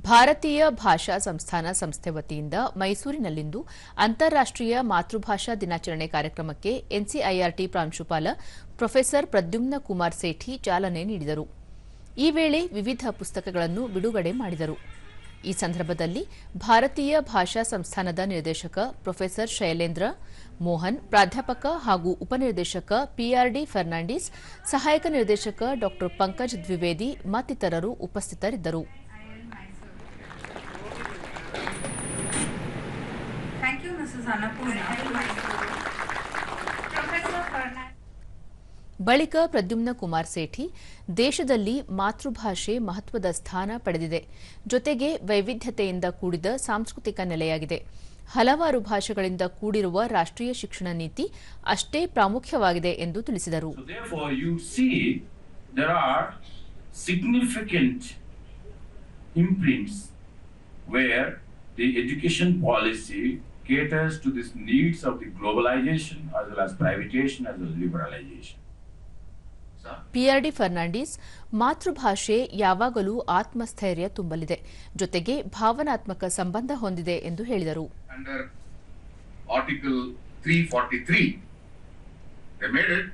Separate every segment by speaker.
Speaker 1: ಭಾರತೀಯ ಭಾಷಾ ಸಂಸ್ಥಾನ ಸಂಸ್ಥೆ ವತಿಯಿಂದ ಮೈಸೂರಿನಲ್ಲಿಂದು ಅಂತಾರಾಷ್ಟ್ರೀಯ ಮಾತೃಭಾಷಾ ದಿನಾಚರಣೆ ಕಾರ್ಯಕ್ರಮಕ್ಕೆ ಎನ್ಸಿಇಆರ್ಟಿ ಪ್ರಾಂಶುಪಾಲ ಪ್ರೊಫೆಸರ್ ಪ್ರದ್ಯುಮ್ನ ಕುಮಾರ್ ಸೇಠಿ ಚಾಲನೆ ನೀಡಿದರು. ಈ ವೇಳೆ ವಿವಿಧ ಪುಸ್ತಕಗಳನ್ನು ಬಿಡುಗಡೆ ಮಾಡಿದರು. ಈ ಸಂದರ್ಭದಲ್ಲಿ ಭಾರತೀಯ ಭಾಷಾ ಸಂಸ್ಥಾನದ ನಿರ್ದೇಶಕ ಪ್ರೊಫೆಸರ್ ಶೈಲೇಂದ್ರ ಮೋಹನ್, ಪ್ರಾಧ್ಯಾಪಕ ಹಾಗೂ ಉಪನಿರ್ದೇಶಕ ಪಿಆರ್ಡಿ ಫರ್ನಾಂಡಿಸ್, ಸಹಾಯಕ ನಿರ್ದೇಶಕ ಡಾ ಪಂಕಜ್ ದ್ವಿವೇದಿ ಮತ್ತಿತರರು ಉಪಸ್ಥಿತರಿದ್ದರು. ಬಳಿಕ ಪ್ರದ್ಯುಮ್ನ ಕುಮಾರ್ ಸೇಠಿ, ದೇಶದಲ್ಲಿ ಮಾತೃಭಾಷೆ ಮಹತ್ವದ ಸ್ಥಾನ ಪಡೆದಿದೆ, ಜೊತೆಗೆ ವೈವಿಧ್ಯತೆಯಿಂದ ಕೂಡಿದ ಸಾಂಸ್ಕೃತಿಕ ನೆಲೆಯಾಗಿದೆ. ಹಲವಾರು ಭಾಷೆಗಳಿಂದ ಕೂಡಿರುವ ರಾಷ್ಟ್ರೀಯ ಶಿಕ್ಷಣ ನೀತಿ ಅಷ್ಟೇ ಪ್ರಾಮುಖ್ಯವಾಗಿದೆ ಎಂದು ತಿಳಿಸಿದರು.
Speaker 2: The education policy caters to the needs of the globalization as well as privatization as well as liberalization.
Speaker 1: PRD Fernandes, ಮಾತೃಭಾಷೆ ಯಾವಾಗಲೂ ಆತ್ಮಸ್ಥೈರ್ಯ ತುಂಬಲಿದೆ, ಜೊತೆಗೆ ಭಾವನಾತ್ಮಕ ಸಂಬಂಧ ಹೊಂದಿದೆ ಎಂದು ಹೇಳಿದರು.
Speaker 3: Under Article 343, they made it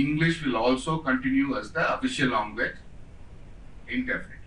Speaker 3: English will also continue as the official language indefinitely.